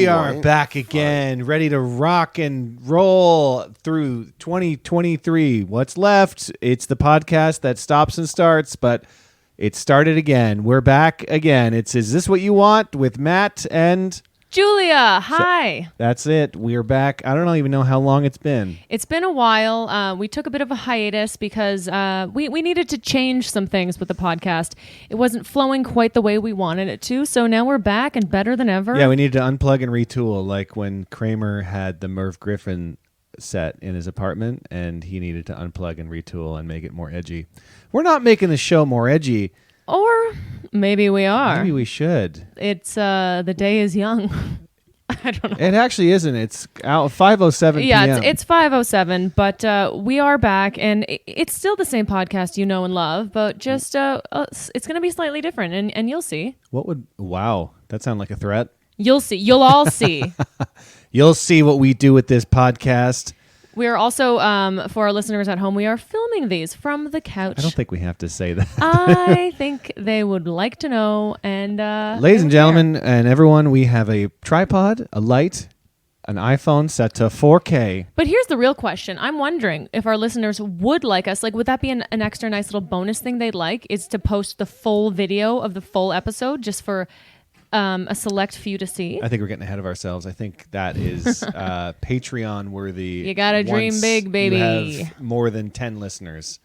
We are back again, ready to rock and roll through 2023. What's left? It's the podcast that stops and starts, but it started again. We're back again. It's Is This What You Want? With Matt and Julia. Hi. That's it. We're back. I don't even know how long it's been. It's been a while. We took a bit of a hiatus because we needed to change some things with the podcast. It wasn't flowing quite the way we wanted it to, so now we're back and better than ever. Yeah, we needed to unplug and retool, like when Kramer had the Merv Griffin set in his apartment, and he needed to unplug and retool and make it more edgy. We're not making the show more edgy. Or maybe we are. Maybe we should. It's the day is young. I don't know. It actually isn't. It's out 5:07 p.m. Yeah, it's 5:07, but we are back, and it's still the same podcast you know and love, but just it's going to be slightly different, and you'll see. Wow, that sounded like a threat. You'll see. You'll all see. You'll see what we do with this podcast. We are also, for our listeners at home, we are filming these from the couch. I don't think we have to say that. I think they would like to know. And ladies and gentlemen and everyone, we have a tripod, a light, an iPhone set to 4K. But here's the real question. I'm wondering if our listeners would like us. Like, would that be an extra nice little bonus thing they'd like? Is to post the full video of the full episode just for a select few to see? I think we're getting ahead of ourselves. I think that is Patreon worthy. You gotta dream big, baby. You have more than 10 listeners.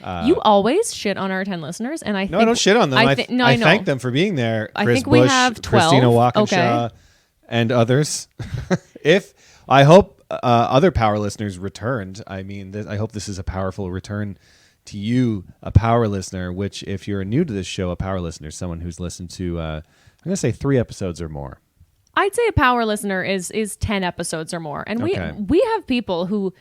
You always shit on our 10 listeners, and I don't shit on them. I know. thank them for being there. I Chris think Bush, we have 12. Christina Walkinshaw, and others. I hope other power listeners returned. I mean, I hope this is a powerful return to you, a power listener. Which, if you're new to this show, a power listener is someone who's listened to. I'm going to say 3 episodes or more. I'd say a power listener is 10 episodes or more. And we have people who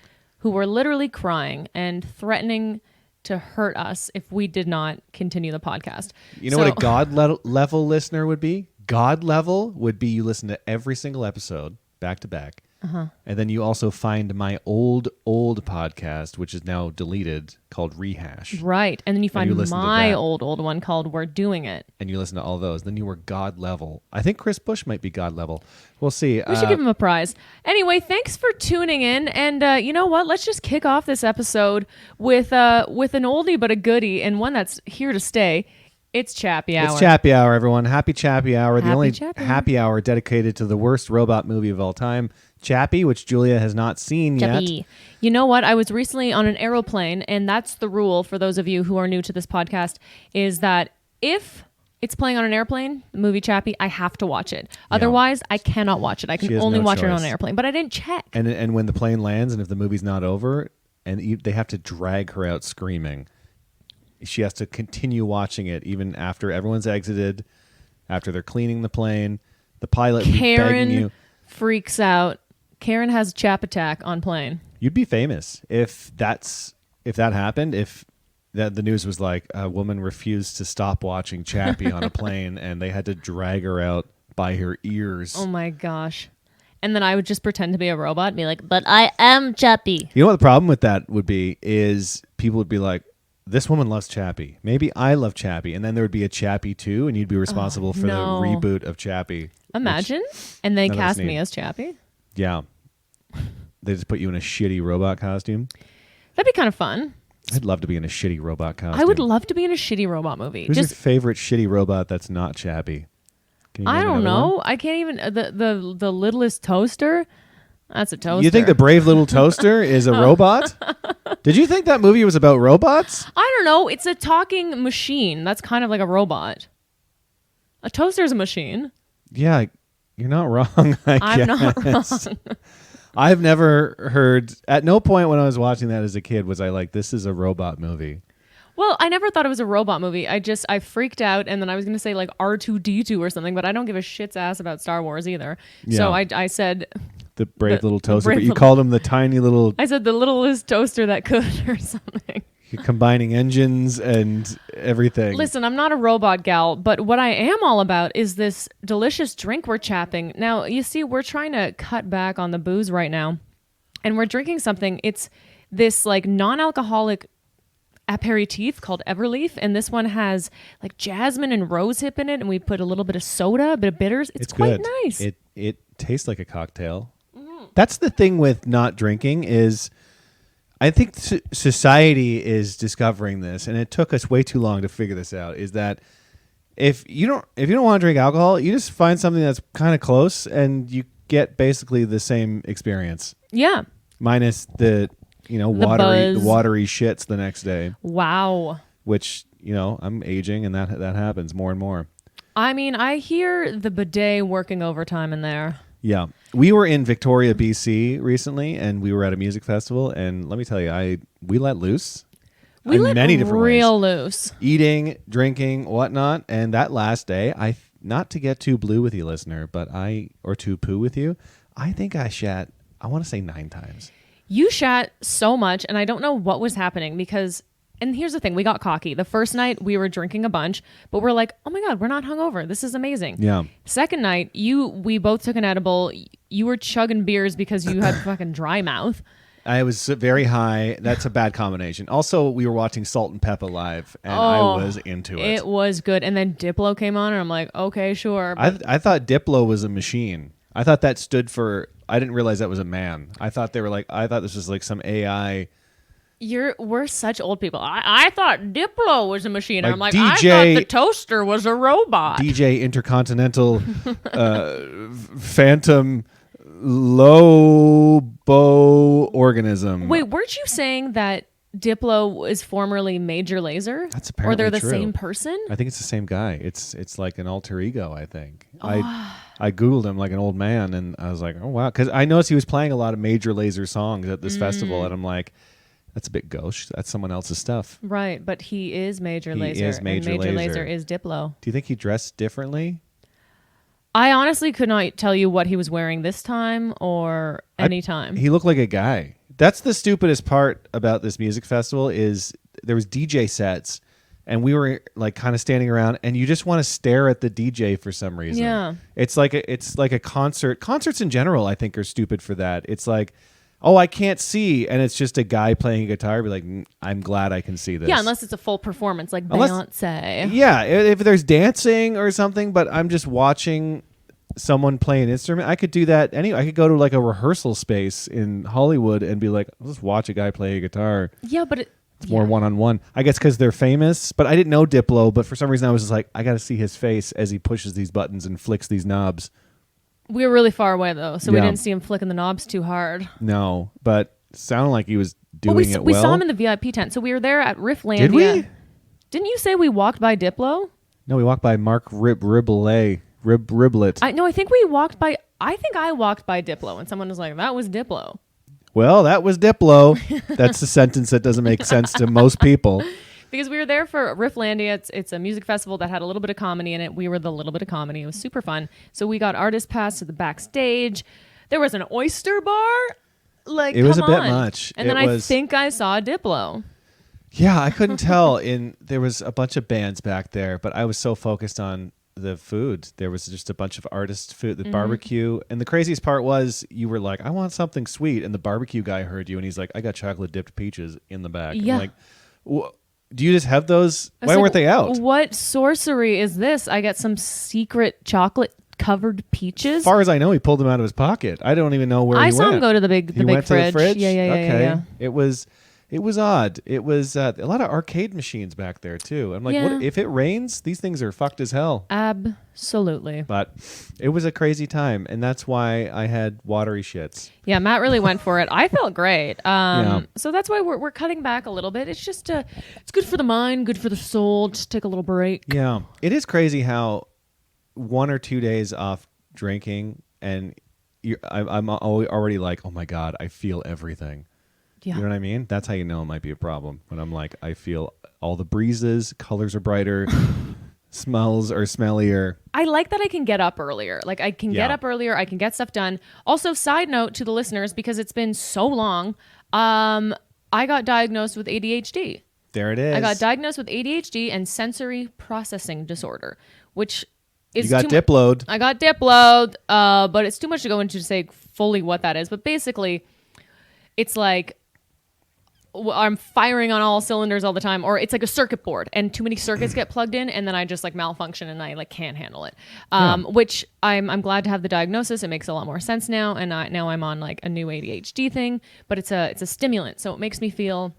were literally crying and threatening to hurt us if we did not continue the podcast. You know what a God level listener would be? God level would be you listen to every single episode back to back. And then you also find my old podcast, which is now deleted, called Rehash. Right. And then you find my old one called We're Doing It. And you listen to all those. Then you were God level. I think Chris Bush might be God level. We'll see. We should give him a prize. Anyway, thanks for tuning in. And you know what? Let's just kick off this episode with an oldie but a goodie, and one that's here to stay. It's Chappy Hour. It's Chappy Hour, everyone. Happy Chappy Hour. The only happy hour dedicated to the worst robot movie of all time, Chappie, which Julia has not seen yet. You know what? I was recently on an aeroplane, and that's the rule for those of you who are new to this podcast, is that if it's playing on an airplane, the movie Chappie, I have to watch it. Otherwise, I cannot watch it. I can only watch it on an airplane. But I didn't check. And when the plane lands, and if the movie's not over, and they have to drag her out screaming, she has to continue watching it even after everyone's exited, after they're cleaning the plane. The pilot begging you. Freaks out. Karen has Chap attack on plane. You'd be famous if that happened. If the news was like a woman refused to stop watching Chappie on a plane, and they had to drag her out by her ears. Oh my gosh! And then I would just pretend to be a robot and be like, "But I am Chappie." You know what the problem with that would be is people would be like, this woman loves Chappie. Maybe I love Chappie. And then there would be a Chappie 2, and you'd be responsible for the reboot of Chappie. Imagine. And they cast me as Chappie. Yeah. They just put you in a shitty robot costume. That'd be kind of fun. I'd love to be in a shitty robot costume. I would love to be in a shitty robot movie. Who's your favorite shitty robot that's not Chappie? I don't know. One? I can't even... The littlest toaster... That's a toaster. You think the brave little toaster is a robot? Did you think that movie was about robots? I don't know. It's a talking machine. That's kind of like a robot. A toaster is a machine. Yeah, you're not wrong. I'm not wrong. I've never heard... At no point when I was watching that as a kid was I like, this is a robot movie. Well, I never thought it was a robot movie. I freaked out, and then I was going to say like R2-D2 or something, but I don't give a shit's ass about Star Wars either. Yeah. So I said... The brave little toaster, but you called him the tiny little... I said the littlest toaster that could or something. You're combining engines and everything. Listen, I'm not a robot gal, but what I am all about is this delicious drink we're chapping. Now, you see, we're trying to cut back on the booze right now, and we're drinking something. It's this like non-alcoholic aperitif called Everleaf, and this one has like jasmine and rosehip in it, and we put a little bit of soda, a bit of bitters. It's quite good. nice. It tastes like a cocktail. That's the thing with not drinking is I think society is discovering this, and it took us way too long to figure this out, is that if you don't want to drink alcohol, you just find something that's kind of close and you get basically the same experience. Yeah. Minus the watery shits the next day. Wow. Which, I'm aging and that happens more and more. I mean, I hear the bidet working overtime in there. Yeah. We were in Victoria, BC recently, and we were at a music festival, and let me tell you, we let loose. We let many different real ways. loose. Eating, drinking, whatnot. And that last day, not to get too blue with you, listener, or too poo with you, I think I shat, I want to say 9 times. You shat so much, and I don't know what was happening because, and here's the thing, we got cocky. The first night, we were drinking a bunch, but we're like, oh my God, we're not hungover. This is amazing. Yeah. Second night, we both took an edible. You were chugging beers because you had fucking dry mouth. I was very high. That's a bad combination. Also, we were watching Salt and Pepper live, and I was into it. It was good. And then Diplo came on, and I'm like, okay, sure. I thought Diplo was a machine. I thought that stood for, I didn't realize that was a man. I thought this was like some AI. We're such old people. I thought Diplo was a machine. Like I'm like, DJ, I thought the toaster was a robot. DJ Intercontinental Phantom Lobo Organism. Wait, weren't you saying that Diplo is formerly Major Lazer? That's apparently Or they're the true. same person? I think it's the same guy. It's like an alter ego, I think. I Googled him like an old man, and I was like, oh, wow. Because I noticed he was playing a lot of Major Lazer songs at this festival, and I'm like, that's a bit gauche. That's someone else's stuff. Right, but he is Major Lazer. He is Major and Major Lazer. Lazer is Diplo. Do you think he dressed differently? I honestly could not tell you what he was wearing this time or any time. He looked like a guy. That's the stupidest part about this music festival is there was DJ sets, and we were like kind of standing around, and you just want to stare at the DJ for some reason. Yeah. It's like a concert. Concerts in general, I think, are stupid for that. It's like, oh, I can't see, and it's just a guy playing a guitar. Be like, I'm glad I can see this. Yeah, unless it's a full performance like Beyonce. Yeah, if there's dancing or something, but I'm just watching someone play an instrument. I could do that anyway. I could go to like a rehearsal space in Hollywood and be like, let's watch a guy play a guitar. Yeah, but it's more one-on-one. I guess because they're famous, but I didn't know Diplo, but for some reason I was just like, I got to see his face as he pushes these buttons and flicks these knobs. We were really far away, though, so we didn't see him flicking the knobs too hard. No, but it sounded like he was doing it well. We saw him in the VIP tent, so we were there at Rifflandia. Did we? Didn't you say we walked by Diplo? No, we walked by Mark Riblet. I think we walked by... I think I walked by Diplo, and someone was like, that was Diplo. Well, that was Diplo. That's a sentence that doesn't make sense to most people. Because we were there for Rifflandia. It's a music festival that had a little bit of comedy in it. We were the little bit of comedy. It was super fun. So we got artist pass to the backstage. There was an oyster bar. Like, it was a come bit on. much. And then I think I saw Diplo. Yeah, I couldn't tell. There was a bunch of bands back there, but I was so focused on the food. There was just a bunch of artist food, the barbecue. And the craziest part was you were like, I want something sweet. And the barbecue guy heard you, and he's like, I got chocolate dipped peaches in the back. Yeah. I'm like, do you just have those? Why weren't they out? What sorcery is this? I got some secret chocolate covered peaches. As far as I know, he pulled them out of his pocket. I don't even know where he went. I saw him go to the big went fridge. To the fridge? Yeah. Okay. It was odd. It was a lot of arcade machines back there too. I'm like, what if it rains? These things are fucked as hell. Absolutely. But it was a crazy time, and that's why I had watery shits. Yeah, Matt really went for it. I felt great. Yeah. So that's why we're cutting back a little bit. It's just it's good for the mind, good for the soul. Just take a little break. Yeah, it is crazy how 1 or 2 days off drinking, and I'm already like, oh my God, I feel everything. Yeah. You know what I mean? That's how you know it might be a problem. When I'm like, I feel all the breezes, colors are brighter, smells are smellier. I like that I can get up earlier. Like I can get up earlier. I can get stuff done. Also, side note to the listeners, because it's been so long, I got diagnosed with ADHD. There it is. I got diagnosed with ADHD and sensory processing disorder, which is you got Diplo'd. I got Diplo'd, but it's too much to go into to say fully what that is. But basically, it's like I'm firing on all cylinders all the time, or it's like a circuit board and too many circuits get plugged in, and then I just like malfunction and I like can't handle it. Which I'm glad to have the diagnosis. It makes a lot more sense now, and now I'm on like a new ADHD thing, but it's a stimulant, so it makes me feel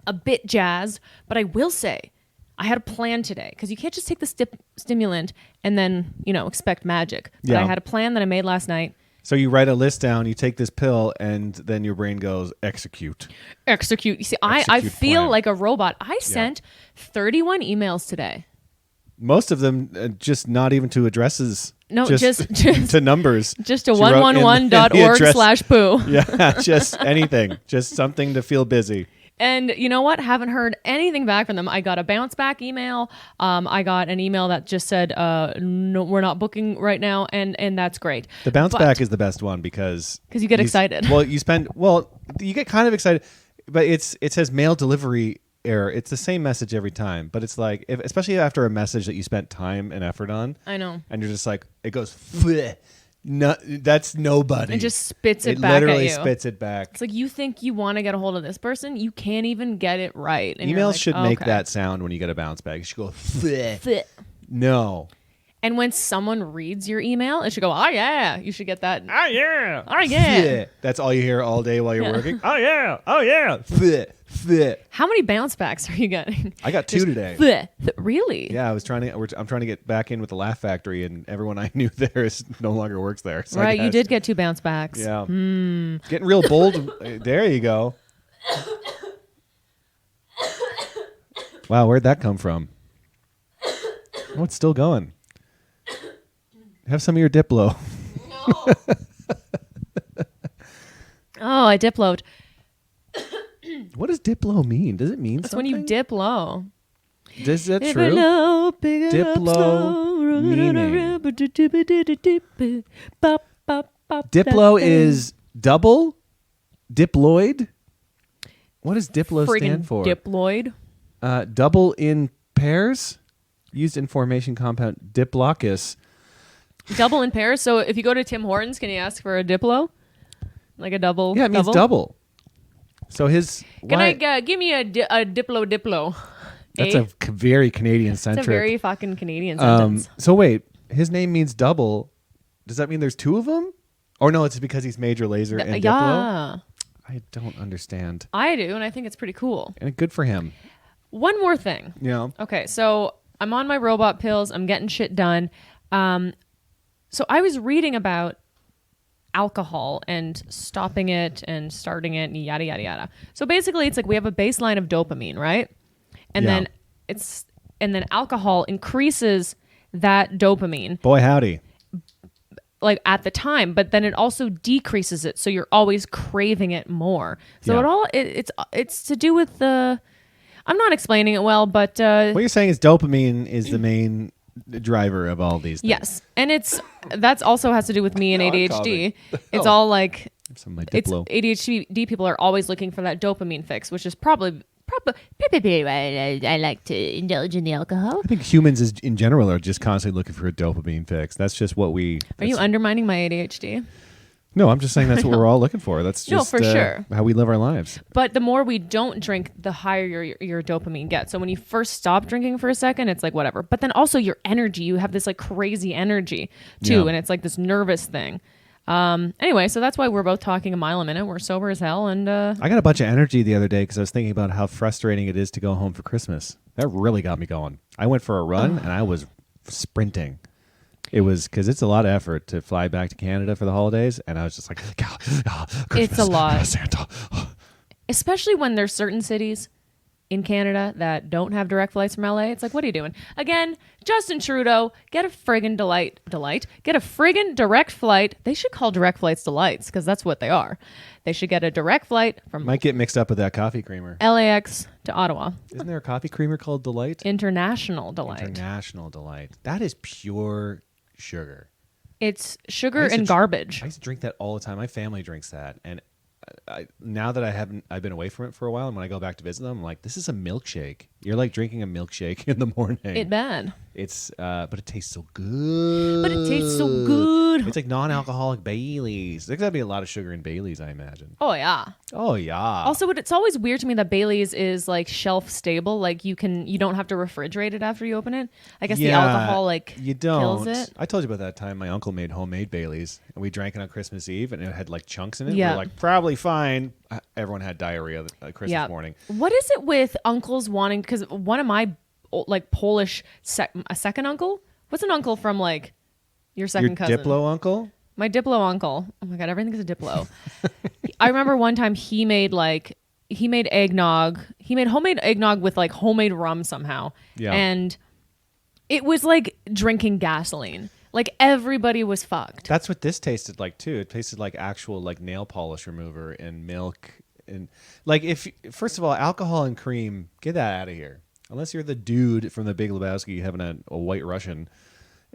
a bit jazzed. But I will say, I had a plan today, because you can't just take the stimulant and then expect magic. But I had a plan that I made last night. So you write a list down, you take this pill, and then your brain goes, execute. Execute. You see, I feel plan. like a robot. I sent 31 emails today. Most of them just not even to addresses. No, just to numbers. Just to 111.org/poo. Yeah, just anything. Just something to feel busy. And you know what? Haven't heard anything back from them. I got a bounce back email. I got an email that just said, no, we're not booking right now. And that's great. The bounce back is the best one because you get excited. You get kind of excited, but it says mail delivery error. It's the same message every time, but it's like, especially after a message that you spent time and effort on. I know. And you're just like, it goes, bleh. No, that's nobody. It just spits it back at you. It literally spits it back. It's like, you think you want to get a hold of this person, you can't even get it right. And emails should make that sound when you get a bounce back. You should go, bleh. No. And when someone reads your email, it should go, oh yeah. You should get that. Oh yeah. Oh yeah. That's all you hear all day while you're working. Oh yeah. Oh yeah. How many bounce backs are you getting? I got 2 today. Really? Yeah, I'm trying to get back in with the Laugh Factory, and everyone I knew there no longer works there. So right, you did get 2 bounce backs. Yeah. Getting real bold. There you go. Wow, where'd that come from? Oh, it's still going. Have some of your Diplo. No. Oh, I Diploed. What does Diplo mean? Does it mean something? That's when you dip low. Is that true? Diplo meaning. Diplo is double? Diploid? What does diplo stand for? Diploid. Double in pairs? Used in formation compound diplocus. Double in pairs. So if you go to Tim Hortons, can you ask for a Diplo? Like a double? Yeah, it means double. So his... Give me a Diplo? That's a very Canadian-centric... That's a very fucking Canadian sentence. So wait, his name means double. Does that mean there's 2 of them? Or no, it's because he's Major Lazer and Diplo? I don't understand. I do, and I think it's pretty cool. And good for him. One more thing. Yeah. Okay, so I'm on my robot pills. I'm getting shit done. So I was reading about alcohol and stopping it and starting it and yada, yada, yada. So basically it's like we have a baseline of dopamine, right? And then alcohol increases that dopamine. Boy, howdy. Like at the time, but then it also decreases it. So you're always craving it more. So it's to do with the, I'm not explaining it well, but what you're saying is dopamine is the main driver of all these things. Yes, and that's also has to do with me and ADHD. It's all like it's ADHD people are always looking for that dopamine fix, which is probably I like to indulge in the alcohol. I think humans in general are just constantly looking for a dopamine fix. That's just what we... Are you undermining my ADHD? No, I'm just saying that's what we're all looking for. That's just for sure. How we live our lives. But the more we don't drink, the higher your dopamine gets. So when you first stop drinking for a second, it's like whatever. But then also your energy, you have this like crazy energy too. And it's like this nervous thing. Anyway, so that's why we're both talking a mile a minute. We're sober as hell. And I got a bunch of energy the other day because I was thinking about how frustrating it is to go home for Christmas. That really got me going. I went for a run and I was sprinting. It was because it's a lot of effort to fly back to Canada for the holidays, and I was just like, it's a lot. Santa. Especially when there's certain cities in Canada that don't have direct flights from LA. It's like, what are you doing? Again, Justin Trudeau, get a friggin' get a friggin' direct flight. They should call direct flights delights because that's what they are. They should get a direct flight from... Might get mixed up with that coffee creamer. LAX to Ottawa. Isn't there a coffee creamer called Delight? International Delight. International Delight. That is pure sugar. It's sugar and garbage. I used to drink that all the time. My family drinks that, and now that I've been away from it for a while, and when I go back to visit them, I'm like, this is a milkshake. You're like drinking a milkshake in the morning. It bad. It's but it tastes so good. But it tastes so good. It's like non-alcoholic Baileys. There's gotta be a lot of sugar in Baileys, I imagine. Oh yeah. Oh yeah. Also, it's always weird to me that Bailey's is like shelf stable. Like you don't have to refrigerate it after you open it. I guess the alcohol like you don't. kills it. I told you about that time my uncle made homemade Baileys, and we drank it on Christmas Eve, and it had like chunks in it. Yeah. We were like, probably fine. Everyone had diarrhea Christmas morning. What is it with uncles wanting? Because one of my like Polish a second uncle. What's an uncle from like your second cousin? Your Diplo uncle. My Diplo uncle. Oh my God, everything's a Diplo. I remember one time he made eggnog. He made homemade eggnog with like homemade rum somehow. Yeah. And it was like drinking gasoline. Like everybody was fucked. That's what this tasted like too. It tasted like actual like nail polish remover and milk and like first of all, alcohol and cream, get that out of here. Unless you're the dude from The Big Lebowski having a White Russian.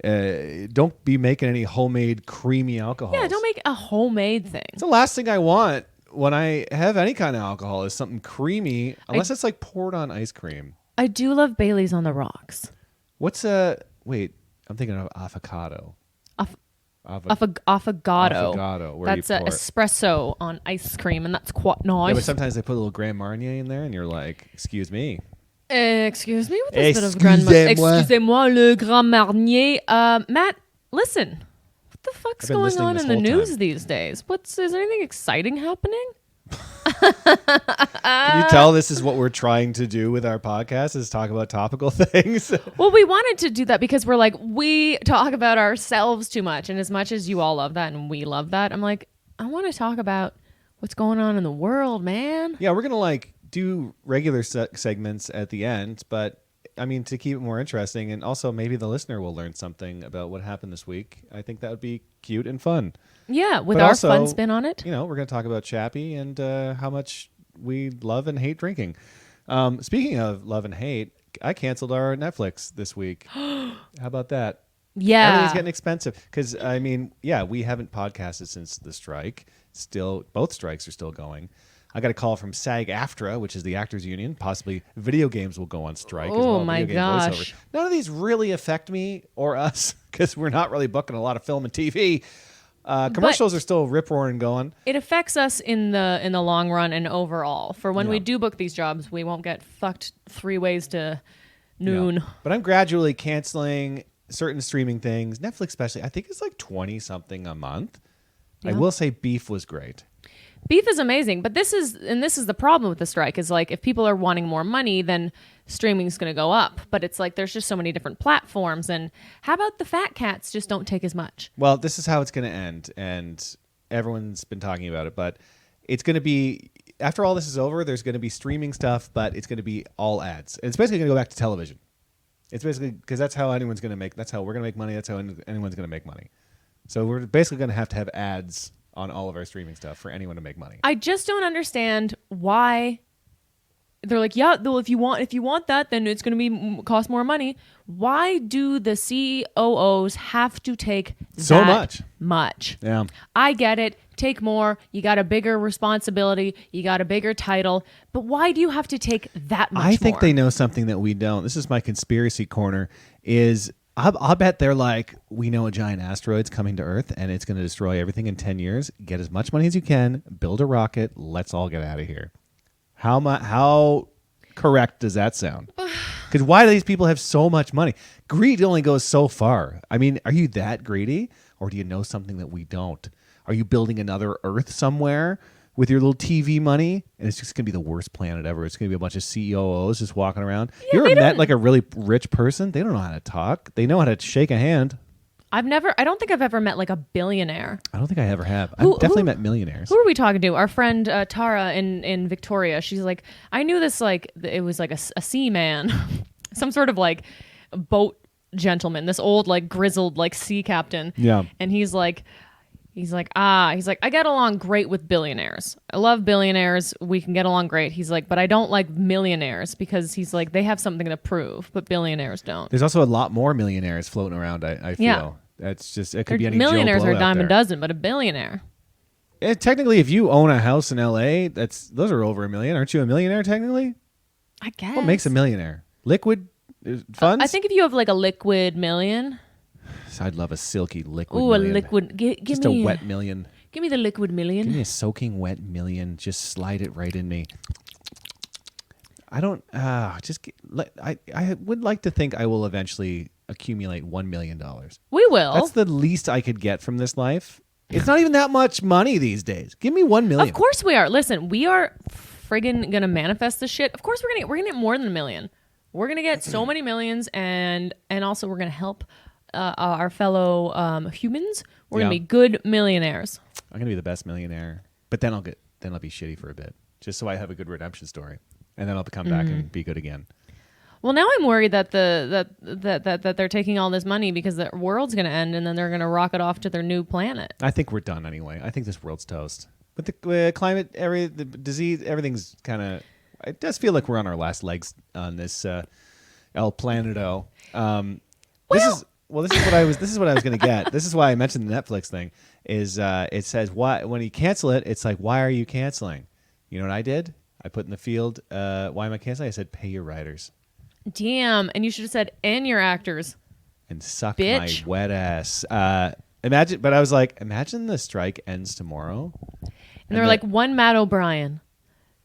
Don't be making any homemade creamy alcohol. Yeah, don't make a homemade thing. It's the last thing I want when I have any kind of alcohol is something creamy, unless it's like poured on ice cream. I do love Bailey's on the rocks. Wait, I'm thinking of avocado. Affogato. Affogato. Where That's you pour espresso on ice cream, and that's quite nice. Yeah, but sometimes they put a little Grand Marnier in there, and you're like, excuse me. Excuse me with this bit of Grand Marnier. Excusez-moi, le Grand Marnier. Matt, listen. What the fuck's going on in the news these days? Is there anything exciting happening? Can you tell this is what we're trying to do with our podcast, is talk about topical things? Well, we wanted to do that because we're like, we talk about ourselves too much. And as much as you all love that and we love that, I'm like, I want to talk about what's going on in the world, man. Yeah, we're going to like do regular segments at the end, but I mean, to keep it more interesting, and also maybe the listener will learn something about what happened this week. I think that would be cute and fun. Yeah, with but our also, fun spin on it. You know, we're going to talk about Chappie and how much we love and hate drinking. Speaking of love and hate, I canceled our Netflix this week. How about that? Yeah. Everything's getting expensive. Because, I mean, yeah, we haven't podcasted since the strike. Still, both strikes are still going. I got a call from SAG-AFTRA, which is the actors union. Possibly video games will go on strike as well. Oh, my gosh. None of these really affect me or us because we're not really booking a lot of film and TV. Commercials are still rip-roaring going. It affects us in the long run and overall. For when Yeah. we do book these jobs, we won't get fucked 3 ways to noon. Yeah. But I'm gradually canceling certain streaming things. Netflix especially. I think it's like 20-something a month. Yeah. I will say Beef was great. Beef is amazing, but this is the problem with the strike is like if people are wanting more money, then streaming is going to go up. But it's like there's just so many different platforms, and how about the fat cats just don't take as much? Well, this is how it's going to end, and everyone's been talking about it, but it's going to be, after all this is over, there's going to be streaming stuff, but it's going to be all ads. And it's basically going to go back to television. It's basically, because that's how anyone's going to make, that's how we're going to make money, that's how anyone's going to make money. So we're basically going to have ads on all of our streaming stuff for anyone to make money. I just don't understand why they're like, yeah, well, if you want that, then it's going to cost more money. Why do the COOs have to take so that much? Yeah. I get it. Take more. You got a bigger responsibility. You got a bigger title. But why do you have to take that much I think more? they know something that we don't. This is my conspiracy corner, is I'll bet they're like, we know a giant asteroid's coming to Earth and it's going to destroy everything in 10 years. Get as much money as you can. Build a rocket. Let's all get out of here. How correct does that sound? Because why do these people have so much money? Greed only goes so far. I mean, are you that greedy? Or do you know something that we don't? Are you building another Earth somewhere with your little TV money? And it's just going to be the worst planet ever. It's going to be a bunch of COOs just walking around. Yeah, you ever met like a really rich person? They don't know how to talk. They know how to shake a hand. I don't think I've ever met like a billionaire. I don't think I ever have. I've definitely met millionaires. Who are we talking to? Our friend Tara in Victoria. She's like, I knew this like it was like a seaman, some sort of like boat gentleman, this old like grizzled like sea captain. Yeah. And he's like, I get along great with billionaires. I love billionaires. We can get along great. He's like, but I don't like millionaires because he's like, they have something to prove, but billionaires don't. There's also a lot more millionaires floating around, I feel. Yeah. That's just, it could be any Joe millionaires Blow are a out dime a there. dozen, but a billionaire. Technically, if you own a house in LA, those are over $1 million. Aren't you a millionaire technically? I guess. What makes a millionaire? Liquid funds? I think if you have like a liquid million. So I'd love a silky liquid Ooh, million. a liquid. Just a wet million. Give me the liquid million. Give me a soaking wet million. Just slide it right in me. I don't. I would like to think I will eventually accumulate $1 million. We will. That's the least I could get from this life. It's not even that much money these days. Give me $1 million. Of course we are. Listen, we are friggin' gonna manifest this shit. Of course we're gonna get more than $1 million. We're gonna get so many millions, and also we're gonna help our fellow humans. We're gonna be good millionaires. I'm gonna be the best millionaire, but then I'll be shitty for a bit, just so I have a good redemption story, and then I'll come back and be good again. Well, now I'm worried that that they're taking all this money because the world's gonna end, and then they're gonna rocket off to their new planet. I think we're done anyway. I think this world's toast. But the climate, the disease, everything's kind of. It does feel like we're on our last legs on this El Planeto. This is what I was going to get. This is why I mentioned the Netflix thing. Is it says why when you cancel it, it's like, why are you canceling? You know what I did? I put in the field, why am I canceling? I said, pay your writers. Damn, and you should have said, and your actors. And suck Bitch. my wet ass. Imagine the strike ends tomorrow. And they're like, one Matt O'Brien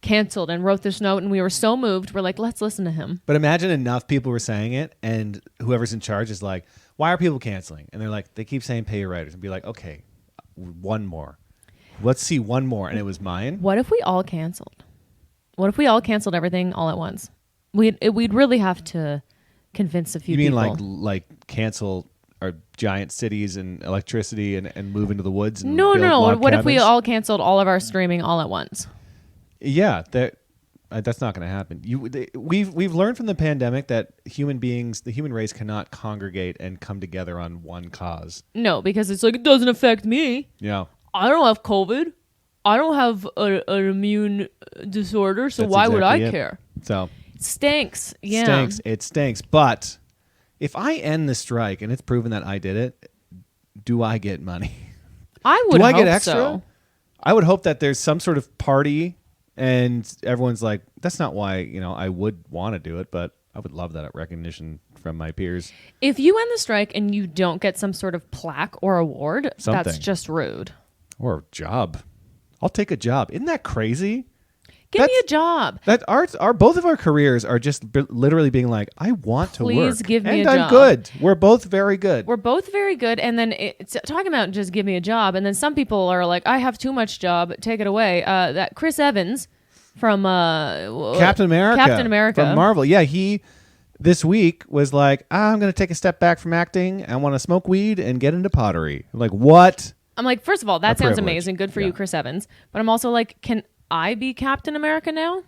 canceled and wrote this note, and we were so moved. We're like, let's listen to him. But imagine enough people were saying it, and whoever's in charge is like, why are people canceling? And they're like, they keep saying pay your writers. And be like, okay, one more. Let's see one more. And it was mine. What if we all canceled? What if we all canceled everything all at once? We'd really have to convince a few people. You mean like cancel our giant cities and electricity and move into the woods? And No. log What if we cabins? all canceled all of our streaming all at once? Yeah, that's not going to happen. We've learned from the pandemic that the human race cannot congregate and come together on one cause. No, because it's like, it doesn't affect me. Yeah. I don't have COVID. I don't have an immune disorder, so That's why would I exactly it. care? So It stinks. Yeah. It stinks. But if I end the strike and it's proven that I did it, do I get money? I would Do I hope get extra? so. I would hope that there's some sort of party and everyone's like, that's not why, I would want to do it, but I would love that recognition from my peers. If you end the strike and you don't get some sort of plaque or award, Something. that's just rude. Or a job. I'll take a job. Isn't that crazy? Give me a job. That our both of our careers are just literally being like, I want to work. Please give me and a I'm job. good. We're both very good. We're both very good. And then it's talking about just give me a job. And then some people are like, I have too much job. Take it away. That Chris Evans from Captain America from Marvel. Yeah, he this week was like, I'm going to take a step back from acting. I want to smoke weed and get into pottery. I'm like, what? I'm like, first of all, that A sounds privilege. amazing. Good for Yeah. you, Chris Evans. But I'm also like, can I be Captain America now?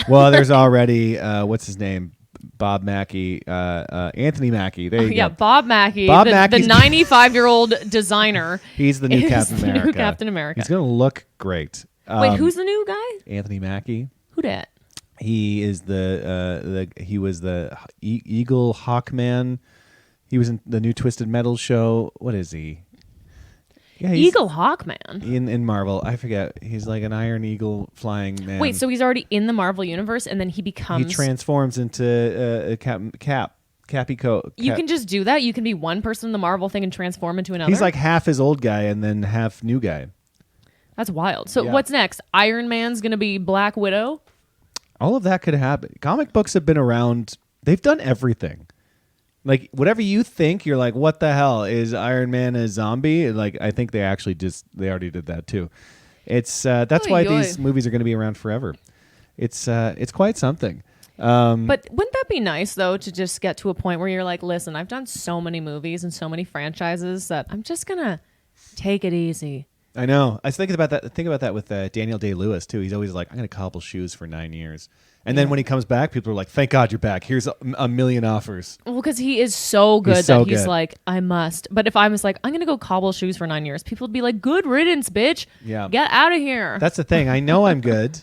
Well, there's already what's his name? Bob Mackey, Anthony Mackey. There you Yeah, go. Bob Mackey, Bob the Mackey's- 95-year-old designer. He's the new is Captain the new America. Captain America. He's gonna look great. Wait, who's the new guy? Anthony Mackey? Who dat? He is he was the Eagle Hawkman. He was in the new Twisted Metal show. What is he? Yeah, he's Eagle Hawkman. in Marvel. I forget. He's like an Iron Eagle flying man. Wait, so he's already in the Marvel universe, and then he becomes. he transforms into a Cappy Coat. You can just do that. You can be one person in the Marvel thing and transform into another. He's like half his old guy and then half new guy. That's wild. So Yeah. what's next? Iron Man's gonna be Black Widow. All of that could happen. Comic books have been around. They've done everything. Like whatever you think, you're like, what the hell is Iron Man a zombie? Like I think they already did that too. It's that's why these movies are going to be around forever. It's quite something. But wouldn't that be nice though to just get to a point where you're like, listen, I've done so many movies and so many franchises that I'm just gonna take it easy. I know. I was thinking about that. Think about that with Daniel Day-Lewis too. He's always like, I'm going to cobble shoes for 9 years, and then when he comes back, people are like, "Thank God you're back. Here's a million offers." Well, because he is so good so that he's good. like, I must. But if I was like, I'm gonna go cobble shoes for 9 years, people would be like, good riddance, bitch. Yeah. Get out of here. That's the thing. I know I'm good,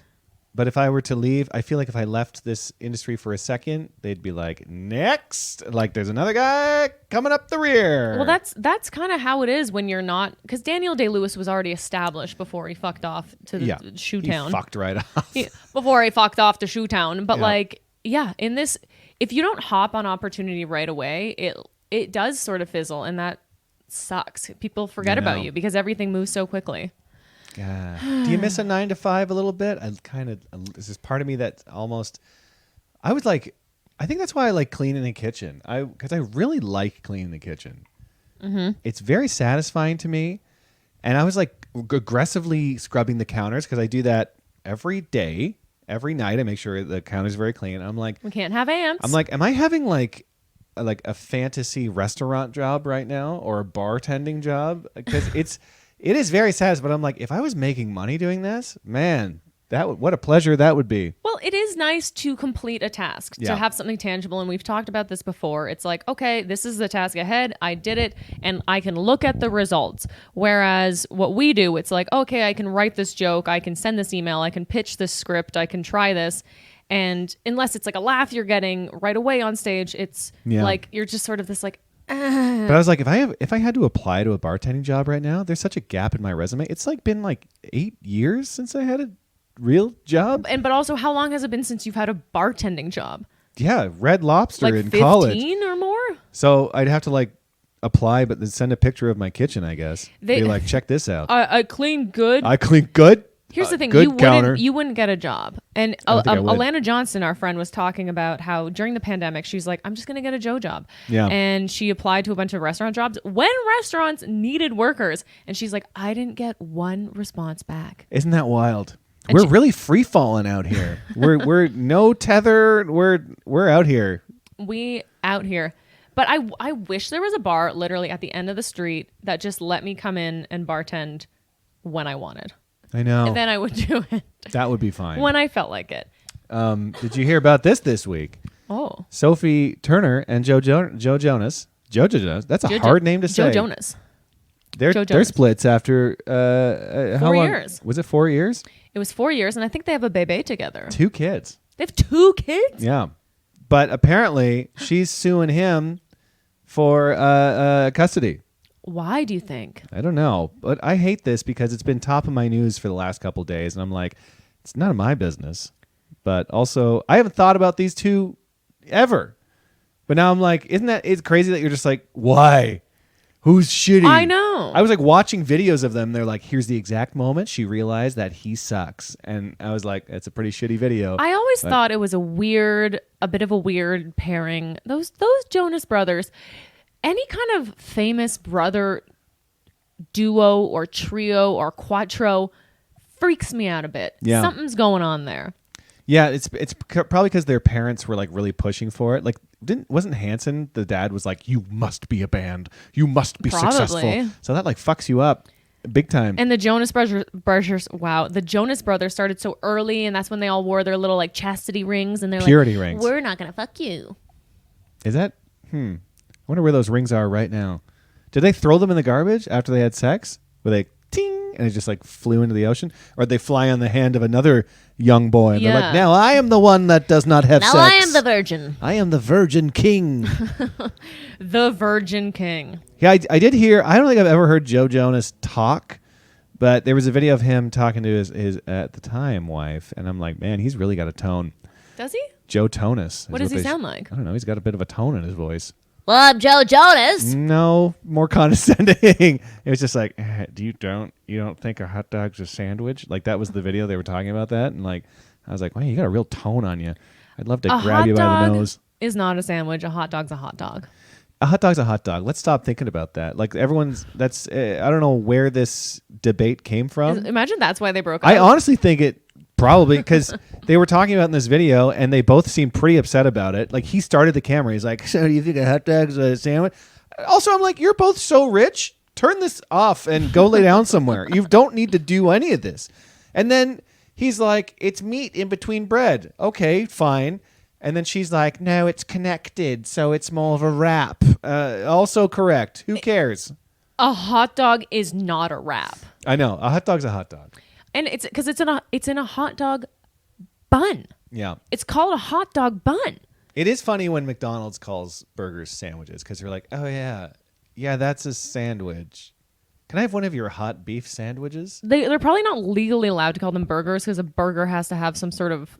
But if I were to leave, I feel like if I left this industry for a second, they'd be like, next, like there's another guy coming up the rear. Well, that's kind of how it is when you're not, because Daniel Day-Lewis was already established before he fucked off to the Shoe Town. He fucked right off. Before he fucked off to Shoe Town. But Yeah. in this, if you don't hop on opportunity right away, it does sort of fizzle, and that sucks. People forget about you because everything moves so quickly. God. Do you miss a 9 to 5 a little bit? This is part of me that almost, I think that's why I like cleaning the kitchen. Because I really like cleaning the kitchen. Mm-hmm. It's very satisfying to me. And I was like aggressively scrubbing the counters because I do that every day, every night. I make sure the counter's very clean. I'm like, we can't have ants. I'm like, am I having like a fantasy restaurant job right now or a bartending job? Because it is very sad, but I'm like, if I was making money doing this, man, what a pleasure that would be. Well, it is nice to complete a task, to have something tangible. And we've talked about this before. It's like, okay, this is the task ahead. I did it and I can look at the results. Whereas what we do, it's like, okay, I can write this joke. I can send this email. I can pitch this script. I can try this. And unless it's like a laugh you're getting right away on stage, it's like you're just sort of this like, But I was like, if I had to apply to a bartending job right now, there's such a gap in my resume. It's like been like 8 years since I had a real job. But also, how long has it been since you've had a bartending job? Yeah, Red Lobster like in 15 college. 15 or more? So I'd have to like apply, but then send a picture of my kitchen, I guess. Be like, check this out. I clean good. I clean good. Here's the thing, good counter. You wouldn't get a job. And Alana Johnson, our friend, was talking about how during the pandemic, she's like, I'm just going to get a Joe job. Yeah. And she applied to a bunch of restaurant jobs when restaurants needed workers. And she's like, I didn't get one response back. Isn't that wild? We're really free falling out here. we're no tether. We're out here. We out here. But I wish there was a bar literally at the end of the street that just let me come in and bartend when I wanted. I know. And then I would do it. That would be fine. When I felt like it. Did you hear about this week? Oh. Sophie Turner and Joe Jonas. That's a hard name to say. Joe Jonas. They're splits after how 4 long? years. Was it 4 years? It was 4 years, and I think they have a baby together. 2 kids. They have 2 kids? Yeah. But apparently she's suing him for custody. Why do you think? I don't know, but I hate this because it's been top of my news for the last couple of days, and I'm like, it's none of my business. But also, I haven't thought about these two ever. But now I'm like, it's crazy that you're just like, why? Who's shitty? I know. I was like watching videos of them. They're like, here's the exact moment she realized that he sucks. And I was like, it's a pretty shitty video. I always thought it was a bit of a weird pairing. Those Jonas brothers, any kind of famous brother duo or trio or quattro freaks me out a bit. Yeah. Something's going on there. Yeah, it's probably because their parents were like really pushing for it. Like, wasn't Hanson, the dad, was like, you must be a band, you must be successful. So that like fucks you up big time. And the Jonas brothers, wow, the Jonas brothers started so early, and that's when they all wore their little like chastity rings, and they're purity like, rings. We're not gonna fuck you. Is that? I wonder where those rings are right now. Did they throw them in the garbage after they had sex? Were they ting and it just like flew into the ocean, or did they fly on the hand of another young boy? And they're like, now I am the one that does not have sex. Now I am the virgin. I am the virgin king. The virgin king. Yeah, I did hear. I don't think I've ever heard Joe Jonas talk, but there was a video of him talking to his at the time wife, and I'm like, man, he's really got a tone. Does he? Joe Jonas. What does he sound like? I don't know. He's got a bit of a tone in his voice. Well, I'm Joe Jonas. No, more condescending. It was just like, you don't think a hot dog's a sandwich? Like, that was the video they were talking about that, and like, I was like, wow, you got a real tone on you. I'd love to grab you by the nose. Is not a sandwich. A hot dog's a hot dog. A hot dog's a hot dog. Let's stop thinking about that. Like, I don't know where this debate came from. Imagine that's why they broke up. I honestly think it probably because they were talking about in this video, and they both seemed pretty upset about it. Like, he started the camera. He's like, so do you think a hot dog's a sandwich? Also, I'm like, you're both so rich. Turn this off and go lay down somewhere. You don't need to do any of this. And then he's like, it's meat in between bread. Okay, fine. And then she's like, no, it's connected, so it's more of a wrap. Also correct. Who cares? A hot dog is not a wrap. I know. A hot dog's a hot dog. And it's because it's in a hot dog bun. Yeah. It's called a hot dog bun. It is funny when McDonald's calls burgers sandwiches because they're like, oh, yeah, that's a sandwich. Can I have one of your hot beef sandwiches? They're probably not legally allowed to call them burgers because a burger has to have some sort of,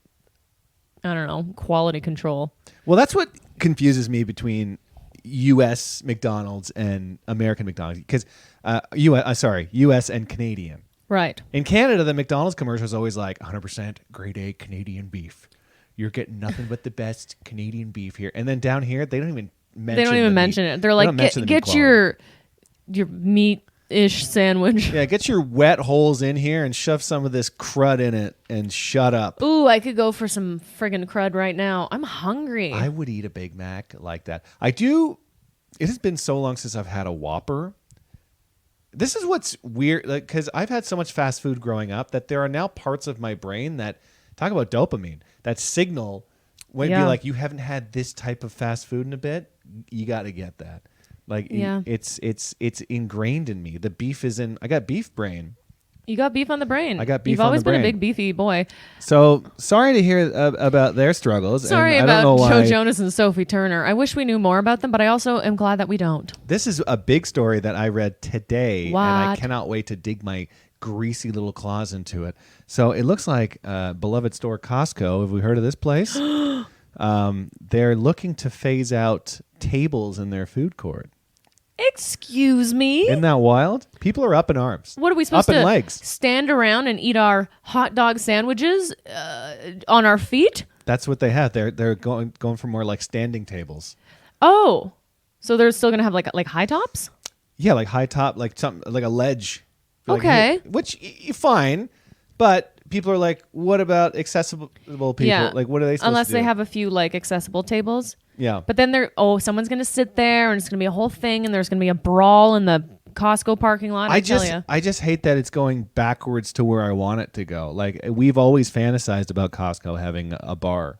I don't know, quality control. Well, that's what confuses me between U.S. McDonald's and American McDonald's because U.S. and Canadian. Right. In Canada, the McDonald's commercial is always like 100% grade A Canadian beef. You're getting nothing but the best Canadian beef here. And then down here, they don't even mention it. They're like, get your meat-ish sandwich. Yeah, get your wet holes in here and shove some of this crud in it and shut up. Ooh, I could go for some friggin' crud right now. I'm hungry. I would eat a Big Mac like that. I do. It has been so long since I've had a Whopper. This is what's weird, because I've had so much fast food growing up that there are now parts of my brain that, talk about dopamine, that signal when be like, you haven't had this type of fast food in a bit, you got to get that. Like, it's ingrained in me. The beef is in, I got beef brain. You got beef on the brain. I got beef You've on always the brain. been a big beefy boy. So sorry to hear about their struggles. Sorry and I about don't know why. Joe Jonas and Sophie Turner. I wish we knew more about them, but I also am glad that we don't. This is a big story that I read today, What? and I cannot wait to dig my greasy little claws into it. So it looks like beloved store Costco. Have we heard of this place? They're looking to phase out tables in their food court. Excuse me? Isn't that wild? People are up in arms. What are we supposed up in to legs. stand around and eat our hot dog sandwiches on our feet? That's what they have. They're going for more like standing tables. Oh, so they're still gonna have like high tops? Yeah, like high top, like something like a ledge. Like, Okay. hey, which fine, but people are like, what about accessible people? Yeah. Like, what are they supposed Unless to do? they have a few like accessible tables. Yeah. But then someone's gonna sit there and it's gonna be a whole thing and there's gonna be a brawl in the Costco parking lot. I tell you. I just hate that it's going backwards to where I want it to go. Like, we've always fantasized about Costco having a bar,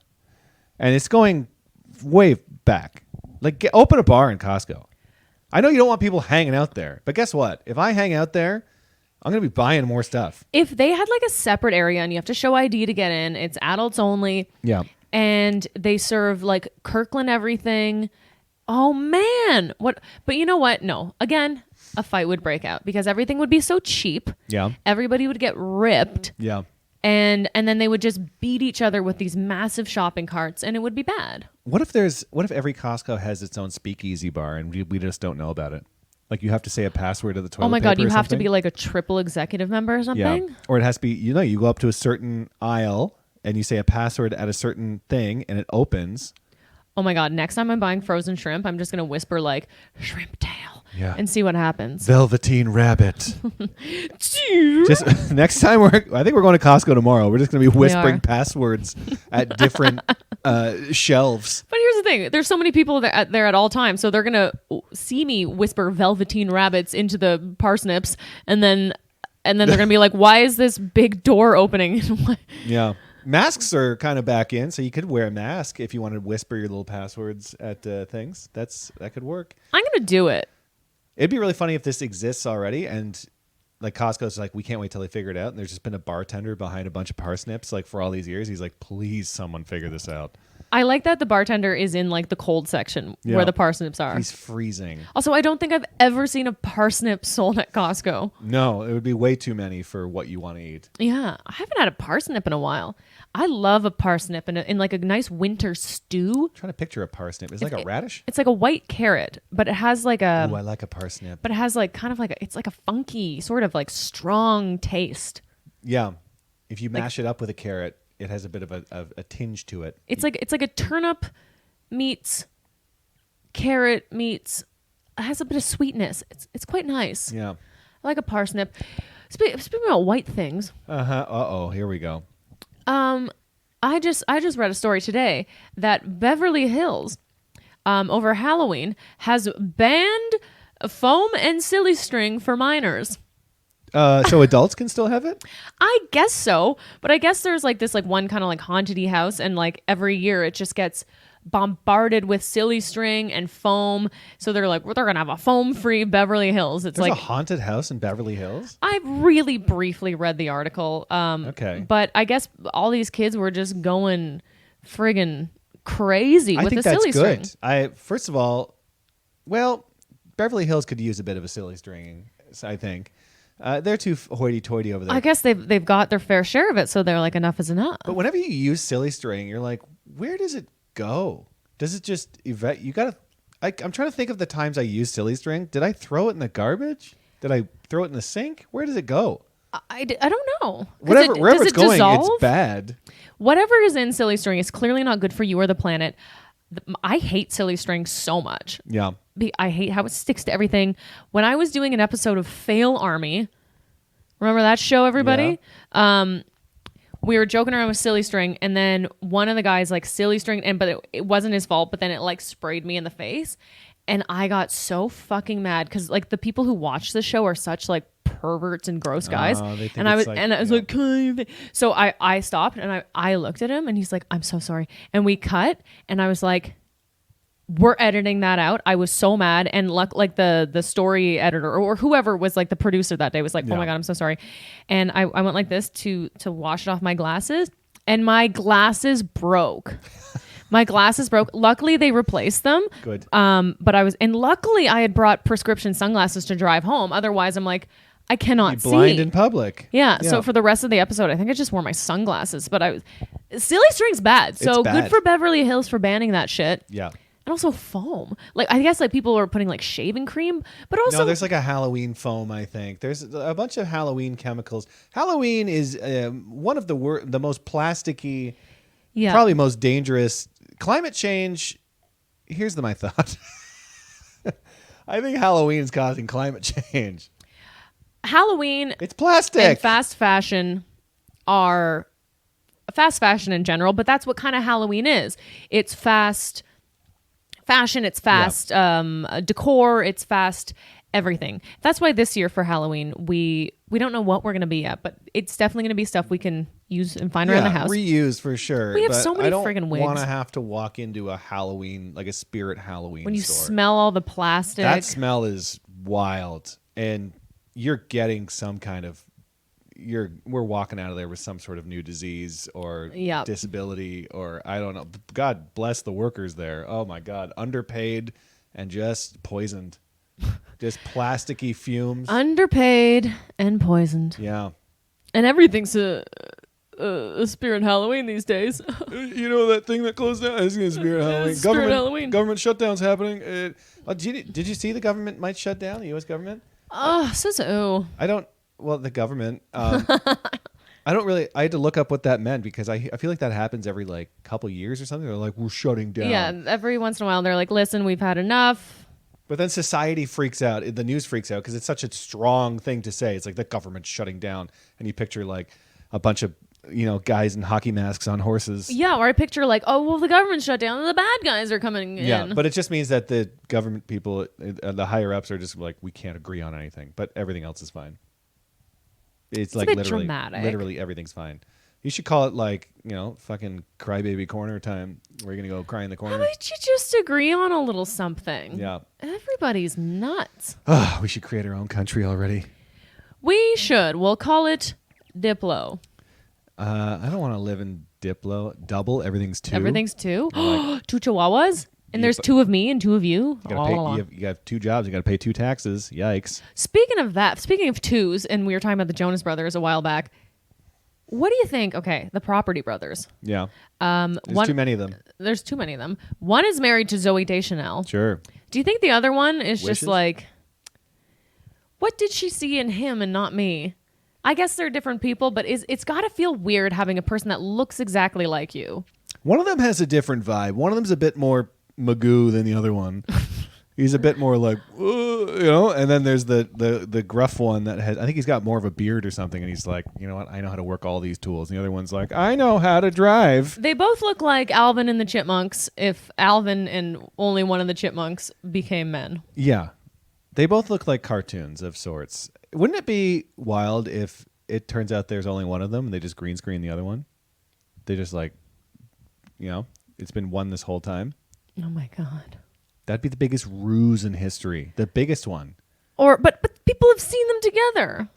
and it's going way back. Like, open a bar in Costco. I know you don't want people hanging out there, but guess what? If I hang out there, I'm going to be buying more stuff. If they had like a separate area and you have to show ID to get in, it's adults only. Yeah. And they serve like Kirkland everything. Oh man. What? But you know what? No. Again, a fight would break out because everything would be so cheap. Yeah. Everybody would get ripped. Yeah. And then they would just beat each other with these massive shopping carts and it would be bad. What if every Costco has its own speakeasy bar and we just don't know about it? Like, you have to say a password to the toilet Oh my paper God, you or have to something? be like a triple executive member or something? Yeah. Or it has to be, you go up to a certain aisle and you say a password at a certain thing and it opens. Oh my God, next time I'm buying frozen shrimp, I'm just going to whisper like shrimp tail and see what happens. Velveteen rabbit. Just next time I think we're going to Costco tomorrow. We're just going to be whispering passwords at different shelves. But here's the thing. There's so many people there at all times. So they're going to see me whisper velveteen rabbits into the parsnips. And then they're going to be like, why is this big door opening? Yeah. Masks are kind of back in, so you could wear a mask if you wanted to whisper your little passwords at things. That could work. I'm going to do it. It'd be really funny if this exists already and like Costco's like, we can't wait till they figure it out. And there's just been a bartender behind a bunch of parsnips like for all these years. He's like, please someone figure this out. I like that the bartender is in like the cold section where the parsnips are. He's freezing. Also, I don't think I've ever seen a parsnip sold at Costco. No, it would be way too many for what you want to eat. Yeah, I haven't had a parsnip in a while. I love a parsnip in like a nice winter stew. I'm trying to picture a parsnip. Is it like a radish? It's like a white carrot, but it has like a... Ooh, I like a parsnip. But it has like kind of like it's like a funky sort of like strong taste. Yeah. If you mash it up with a carrot, it has a bit of a tinge to it. It's like a turnip meets carrot meets... It has a bit of sweetness. It's quite nice. Yeah. I like a parsnip. Speaking about white things... Uh-oh, here we go. I just read a story today that Beverly Hills, over Halloween, has banned foam and silly string for minors. So adults can still have it? I guess so, but I guess there's like this like one kind of like haunted-y house, and like every year it just gets bombarded with silly string and foam. So they're like, well, they're gonna have a foam-free Beverly Hills. It's There's like a haunted house in Beverly Hills. I really briefly read the article. Okay. But I guess all these kids were just going friggin' crazy with the silly string. First of all, well, Beverly Hills could use a bit of a silly string, I think. They're too hoity-toity over there. I guess they've got their fair share of it, so they're like, enough is enough. But whenever you use silly string, you're like, where does it go? Does it just you gotta? I'm trying to think of the times I used silly string. Did I throw it in the garbage? Did I throw it in the sink? Where does it go? I don't know. Wherever it's going, dissolve? it's bad. Whatever is in silly string is clearly not good for you or the planet. I hate silly string so much. Yeah. I hate how it sticks to everything. When I was doing an episode of Fail Army, remember that show, everybody? Yeah. We were joking around with silly string, and then one of the guys like silly string, but it wasn't his fault, but then it like sprayed me in the face. And I got so fucking mad because like the people who watch the show are such like perverts and gross guys. And I was like, so I stopped and I looked at him and he's like, I'm so sorry. And we cut and I was like, we're editing that out. I was so mad. And like the story editor or whoever was like the producer that day was like, oh my God, I'm so sorry. And I went like this to wash it off my glasses and my glasses broke. My glasses broke. Luckily, they replaced them. Good. But luckily I had brought prescription sunglasses to drive home. Otherwise, I'm like, I cannot see. Blind in public. Yeah. So for the rest of the episode, I think I just wore my sunglasses. But silly string's bad. So good for Beverly Hills for banning that shit. Yeah. And also foam. Like I guess like people are putting like shaving cream, but also no, there's like a Halloween foam. I think there's a bunch of Halloween chemicals. Halloween is one of the most plasticky, probably most dangerous. Climate change. Here's my thought. I think Halloween is causing climate change. Halloween, it's plastic. And fast fashion are fast fashion in general, but that's what kind of Halloween is. It's fast fashion, it's fast decor, it's fast everything. That's why this year for Halloween we don't know what we're going to be at, but it's definitely going to be stuff we can use and find around the house. Reuse for sure. We have so many friggin' wigs. I don't want to have to walk into a Halloween, like a spirit Halloween when you store. smell all the plastic. That smell is wild, and you're getting some kind of we're walking out of there with some sort of new disease or disability or I don't know. God bless the workers there. Oh my God, underpaid and just poisoned. Just plasticky fumes. Underpaid and poisoned. Yeah. And everything's a spirit Halloween these days. You know that thing that closed down? It's spirit Halloween. Spirit Halloween. Government shutdown's happening. Did you see the government might shut down? The U.S. government? Says who? I don't. Well, the government. I don't really. I had to look up what that meant because I feel like that happens every like couple years or something. They're like, we're shutting down. Yeah, every once in a while they're like, listen, we've had enough. But then society freaks out. The news freaks out because it's such a strong thing to say. It's like the government's shutting down, and you picture like a bunch of guys in hockey masks on horses. Yeah, or I picture like, oh well, the government shut down, and the bad guys are coming in. Yeah, but it just means that the government people, the higher ups, are just like, we can't agree on anything, but everything else is fine. It's like a bit literally, dramatic. Literally everything's fine. You should call it like, fucking crybaby corner time where you're going to go cry in the corner. How about you just agree on a little something? Yeah. Everybody's nuts. We should create our own country already. We should. We'll call it Diplo. I don't want to live in Diplo. Double. Everything's two. Everything's two? Like, 2 chihuahuas? And there's 2 of me and 2 of you. You got 2 jobs. You got to pay 2 taxes. Yikes. Speaking of 2s, and we were talking about the Jonas Brothers a while back. What do you think? Okay, the Property Brothers. Yeah. There's too many of them. There's too many of them. One is married to Zooey Deschanel. Sure. Do you think the other one is Wishes? just like, what did she see in him and not me? I guess they're different people, but it's got to feel weird having a person that looks exactly like you. One of them has a different vibe. One of them's a bit more Magoo than the other one. He's a bit more like, and then there's the gruff one that has, I think he's got more of a beard or something, and he's like, you know what, I know how to work all these tools. And the other one's like, I know how to drive. They both look like Alvin and the Chipmunks if Alvin and only one of the Chipmunks became men. Yeah. They both look like cartoons of sorts. Wouldn't it be wild if it turns out there's only one of them and they just green screen the other one? They just like, it's been one this whole time. Oh my God. That'd be the biggest ruse in history. The biggest one. But people have seen them together.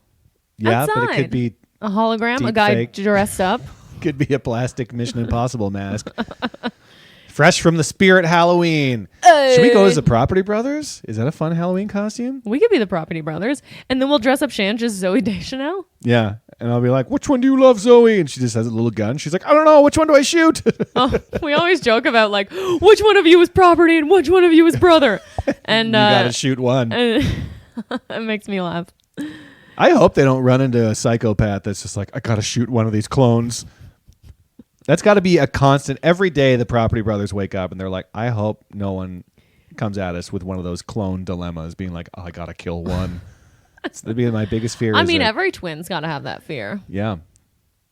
Yeah, outside. but it could be A hologram, Deep a guy fake. dressed up. could be a plastic Mission Impossible mask. Fresh from the Spirit Halloween. Should we go as the Property Brothers? Is that a fun Halloween costume? We could be the Property Brothers, and then we'll dress up Shan as Zoe Deschanel. Yeah. And I'll be like, which one do you love, Zoe? And she just has a little gun. She's like, I don't know. Which one do I shoot? Oh, we always joke about like, which one of you is Property and which one of you is brother? And you got to shoot one. it makes me laugh. I hope they don't run into a psychopath that's just like, I got to shoot one of these clones. That's got to be a constant. Every day the Property Brothers wake up and they're like, I hope no one comes at us with one of those clone dilemmas, being like, oh, I got to kill one. That'd be my biggest fear. I mean, every twin's got to have that fear. Yeah.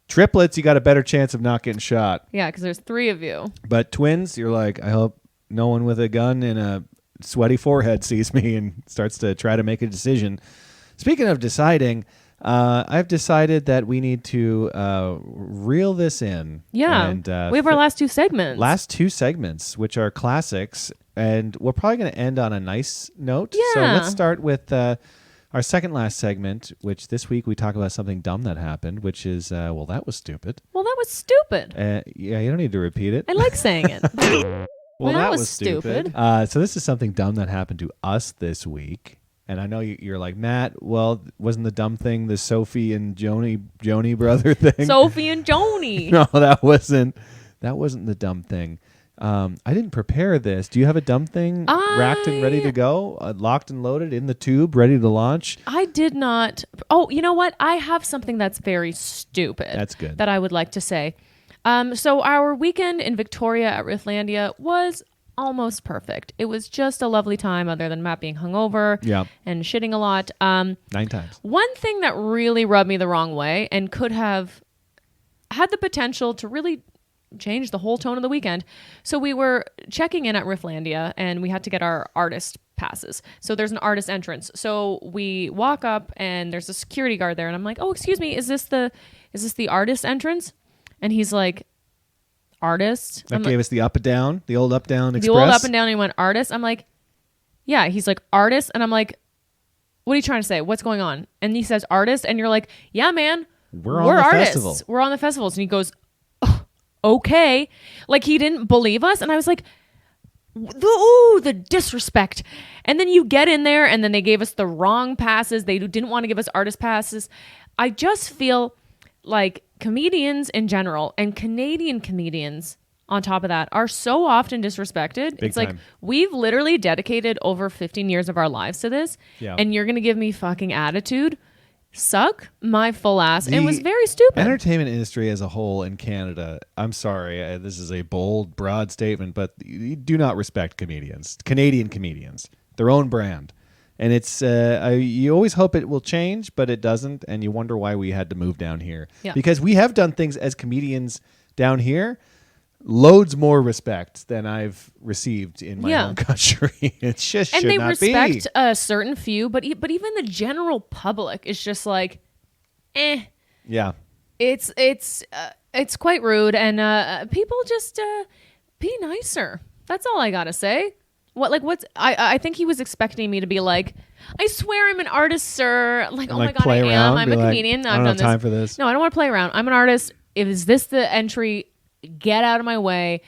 Triplets, you got a better chance of not getting shot. Yeah, because there's 3 of you. But twins, you're like, I hope no one with a gun and a sweaty forehead sees me and starts to try to make a decision. Speaking of deciding, I've decided that we need to reel this in. Yeah. And, we have our last 2 segments. Last 2 segments, which are classics. And we're probably going to end on a nice note. Yeah. So let's start with our second last segment, which this week we talk about something dumb that happened, which is, well, that was stupid. Well, that was stupid. Yeah, you don't need to repeat it. I like saying it. Well, that was was stupid. So this is something dumb that happened to us this week. And I know you're like, Matt, well, wasn't the dumb thing the Sophie and Joni brother thing? Sophie and Joni. No, that wasn't the dumb thing. I didn't prepare this. Do you have a dumb thing racked and ready to go? Locked and loaded in the tube, ready to launch? I did not. Oh, you know what? I have something that's very stupid. That's good. That I would like to say. So our weekend in Victoria at Rifflandia was almost perfect. It was just a lovely time other than Matt being hungover and shitting a lot. 9 times. One thing that really rubbed me the wrong way and could have had the potential to really change the whole tone of the weekend. So we were checking in at Rifflandia and we had to get our artist passes. So there's an artist entrance. So we walk up and there's a security guard there and I'm like, oh, excuse me, is this the artist entrance? And he's like, artist? That gave us the up and down, the old up down express. The old up and down, and he went, artist? I'm like, yeah. He's like, artist? And I'm like, what are you trying to say? What's going on? And he says, artist? And you're like, yeah, man. We're on the artists. festival. We're on the festivals. And he goes, oh, okay. Like he didn't believe us. And I was like, the disrespect. And then you get in there and then they gave us the wrong passes. They didn't want to give us artist passes. I just feel like comedians in general and Canadian comedians on top of that are so often disrespected. Big it's time. like we've literally dedicated over 15 years of our lives to this and you're going to give me fucking attitude? Suck my full ass. It was very stupid. Entertainment industry as a whole in Canada, I'm sorry, this is a bold, broad statement, but you do not respect comedians, Canadian comedians, their own brand. And it's you always hope it will change, but it doesn't, and you wonder why we had to move down here. Yeah. Because we have done things as comedians down here, loads more respect than I've received in my own country. It just and should they not respect be. a certain few, but even the general public is just like, eh. Yeah. It's quite rude, and people just be nicer. That's all I gotta say. I think he was expecting me to be like, I swear I'm an artist, sir. Like, oh my God, I am. I'm a comedian. I don't have time for this. No, I don't want to play around. I'm an artist. Is this the entry? Get out of my way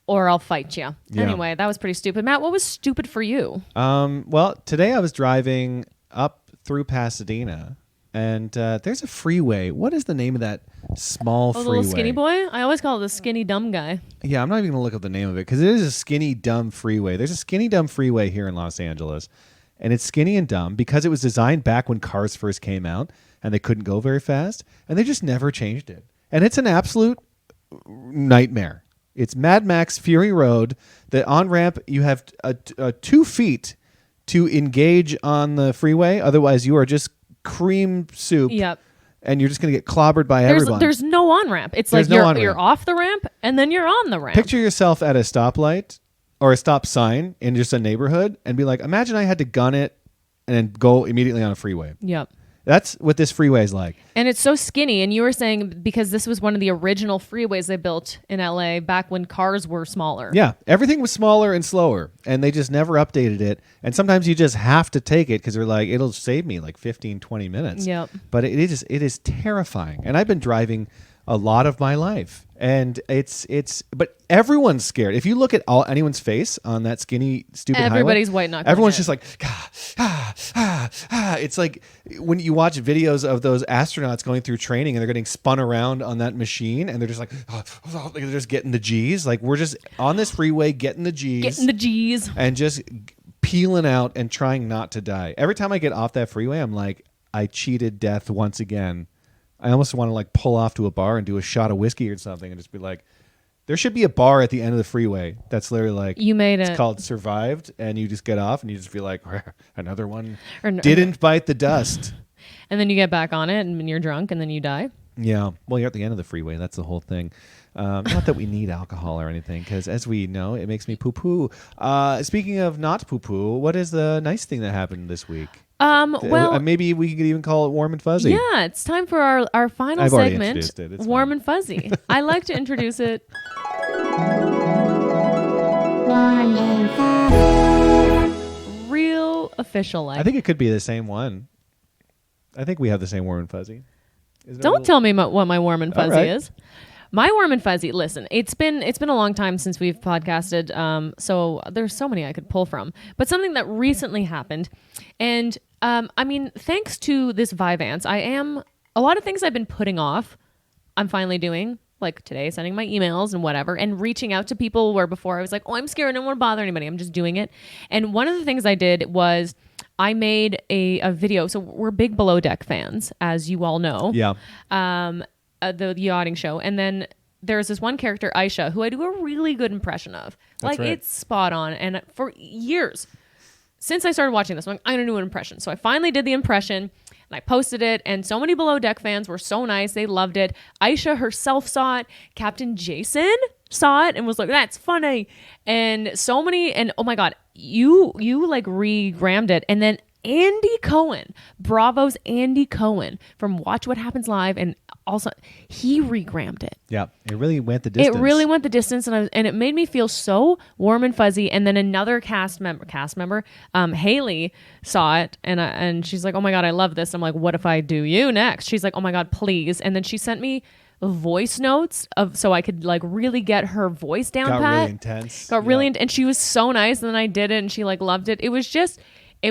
or I'll fight you. Yeah. Anyway, that was pretty stupid. Matt, what was stupid for you? Well, today I was driving up through Pasadena, and there's a freeway. What is the name of that small freeway? The little skinny boy? I always call it the skinny dumb guy. Yeah, I'm not even going to look up the name of it because it is a skinny dumb freeway. There's a skinny dumb freeway here in Los Angeles, and it's skinny and dumb because it was designed back when cars first came out, and they couldn't go very fast, and they just never changed it. And it's an absolute nightmare. It's Mad Max Fury Road. The on-ramp, you have 2 feet to engage on the freeway. Otherwise, you are just cream soup. Yep. And you're just going to get clobbered by everyone. There's no on-ramp. It's There's like no on-ramp. you're off the ramp, and then you're on the ramp. Picture yourself at a stoplight or a stop sign in just a neighborhood and be like, imagine I had to gun it and then go immediately on a freeway. Yep. That's what this freeway is like. And it's so skinny. And you were saying because this was one of the original freeways they built in LA back when cars were smaller. Yeah, everything was smaller and slower, and they just never updated it. And sometimes you just have to take it because they're like, it'll save me like 15, 20 minutes. Yep. But it is terrifying. And I've been driving a lot of my life, and but everyone's scared. If you look at anyone's face on that skinny, stupid everybody's highway, white knuckling. Everyone's just like, It's like when you watch videos of those astronauts going through training and they're getting spun around on that machine, and they're just like, they're just getting the G's. Like we're just on this freeway getting the G's, and just peeling out and trying not to die. Every time I get off that freeway, I'm like, I cheated death once again. I almost want to like pull off to a bar and do a shot of whiskey or something and just be like, there should be a bar at the end of the freeway that's literally like, you made it's it. called Survived, and you just get off and you just feel like, another one didn't bite the dust. And then you get back on it and you're drunk and then you die. Yeah. Well, you're at the end of the freeway. That's the whole thing. Not that we need alcohol or anything, because as we know, it makes me poo-poo. Speaking of not poo-poo, what is the nice thing that happened this week? Well, maybe we could even call it Warm and Fuzzy. Yeah, it's time for our final I've already segment, introduced it. It's Warm fine. and Fuzzy. I like to introduce it. Real official like. I think it could be the same one. I think we have the same Warm and Fuzzy. Don't tell me what my Warm and Fuzzy right. is. My Warm and Fuzzy, listen, it's been a long time since we've podcasted, so there's so many I could pull from. But something that recently happened, and I mean, thanks to this Vyvanse, a lot of things I've been putting off, I'm finally doing. Like today, sending my emails and whatever, and reaching out to people where before I was like, oh, I'm scared, I don't want to bother anybody. I'm just doing it. And one of the things I did was I made a video. So we're big Below Deck fans, as you all know. Yeah. The yachting show. And then there's this one character, Aisha, who I do a really good impression of. That's right. It's spot on. And for years, since I started watching this, I'm going to do an impression. So I finally did the impression. And I posted it, and so many Below Deck fans were so nice. They loved it. Aisha herself saw it. Captain Jason saw it and was like, that's funny. And so many, and oh my God, you like regrammed it. And then Andy Cohen, Bravo's Andy Cohen from Watch What Happens Live, and also he regrammed it. Yeah, it really went the distance. It really went the distance, and it made me feel so warm and fuzzy. And then another cast member, Haley, saw it, and she's like, "Oh my God, I love this." I'm like, "What if I do you next?" She's like, "Oh my God, please!" And then she sent me voice notes so I could like really get her voice down pat. Got really intense. Got really and she was so nice. And then I did it, and she like loved it. It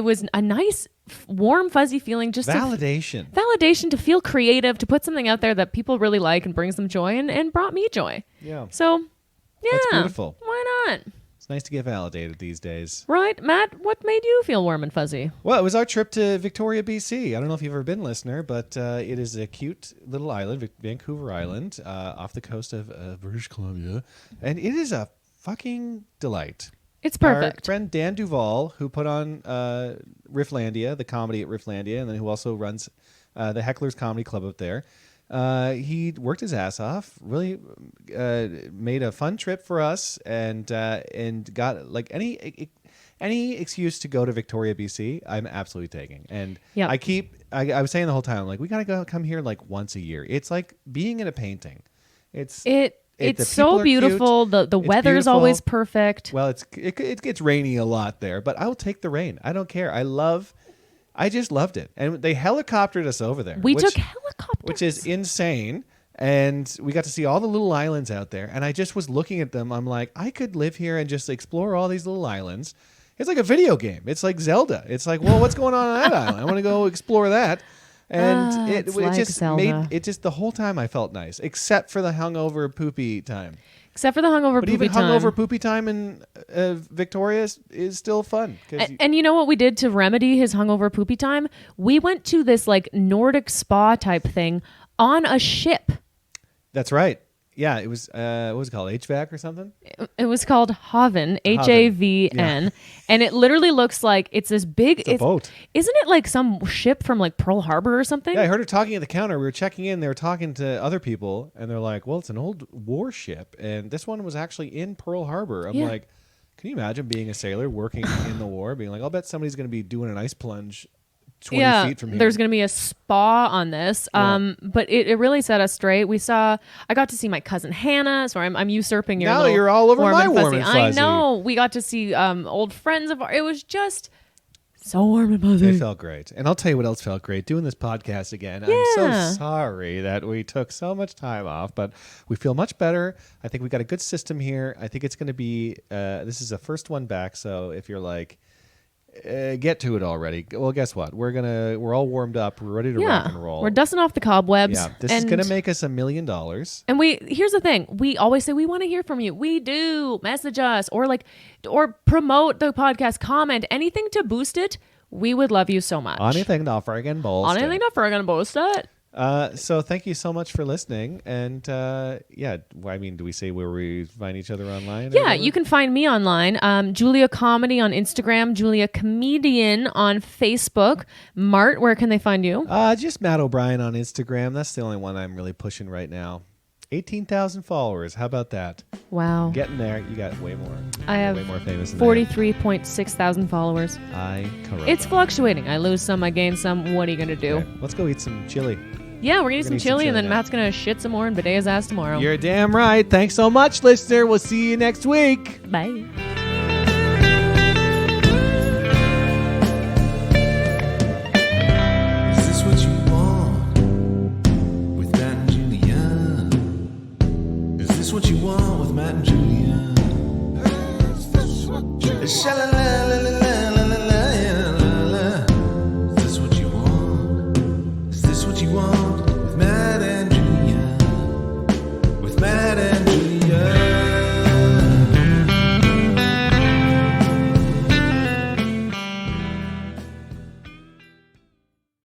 was a nice, warm, fuzzy feeling. Just validation to feel creative, to put something out there that people really like and brings them joy, and brought me joy. Yeah. So, yeah. That's beautiful. Why not? It's nice to get validated these days. Right. Matt, what made you feel warm and fuzzy? Well, it was our trip to Victoria, BC. I don't know if you've ever been, listener, but it is a cute little island, Vancouver Island, off the coast of British Columbia. And it is a fucking delight. It's perfect. Our friend Dan Duvall, who put on Rifflandia, the comedy at Rifflandia, and then who also runs the Heckler's Comedy Club up there. He worked his ass off, really made a fun trip for us, and got like any excuse to go to Victoria, BC, I'm absolutely taking. And yep. I was saying the whole time, like, we gotta come here like once a year. It's like being in a painting. It's so beautiful. The weather's always perfect. Well, it gets rainy a lot there, but I will take the rain. I don't care. I just loved it. And they helicoptered us over there. We took helicopters. Which is insane. And we got to see all the little islands out there. And I just was looking at them. I'm like, I could live here and just explore all these little islands. It's like a video game. It's like Zelda. It's like, well, what's going on that island? I want to go explore that. And it just Zelda. The whole time I felt nice, except for the hungover poopy time. Except for the hungover but poopy time. But even hungover poopy time in Victoria is still fun. And you know what we did to remedy his hungover poopy time? We went to this like Nordic spa type thing on a ship. That's right. Yeah, it was, what was it called? HVAC or something? It was called Haven, Havn. Yeah. And it literally looks like it's this big... It's a boat. Isn't it like some ship from like Pearl Harbor or something? Yeah, I heard her talking at the counter. We were checking in. They were talking to other people, and they're like, well, it's an old warship, and this one was actually in Pearl Harbor. I'm like, can you imagine being a sailor working in the war, being like, I'll bet somebody's going to be doing an ice plunge 20 feet from here. There's going to be a spa on this. But it really set us straight. I got to see my cousin Hannah. Sorry, I'm usurping your Now little you're all over warm my and warm fuzzy. and fuzzy. I know. We got to see old friends of ours. It was just so warm and fuzzy. It felt great. And I'll tell you what else felt great. Doing this podcast again. I'm so sorry that we took so much time off, but we feel much better. I think we got a good system here. I think it's going to be, this is the first one back. So if you're like, get to it already. Well, guess what? We're all warmed up. We're ready to rock and roll. We're dusting off the cobwebs. Yeah, this is going to make us $1 million. And here's the thing. We always say we want to hear from you. We do. Message us or promote the podcast, comment, anything to boost it. We would love you so much. Anything to friggin' boast. Anything to friggin' boast it. So thank you so much for listening. And do we say where we find each other online? Yeah, you can find me online. Julia Comedy on Instagram, Julia Comedian on Facebook. Mart, where can they find you? Just Matt O'Brien on Instagram. That's the only one I'm really pushing right now. 18,000 followers. How about that? Wow. Getting there. You got way more. I have way more famous than 43.6 thousand followers. It's fluctuating. I lose some, I gain some. What are you going to do? Okay. Let's go eat some chili. Yeah, we're going to eat some chili, and then Matt's going to shit some more and bidet his ass tomorrow. You're damn right. Thanks so much, listener. We'll see you next week. Bye. What you want with Matt and Julia? Sha-la-la-la-la.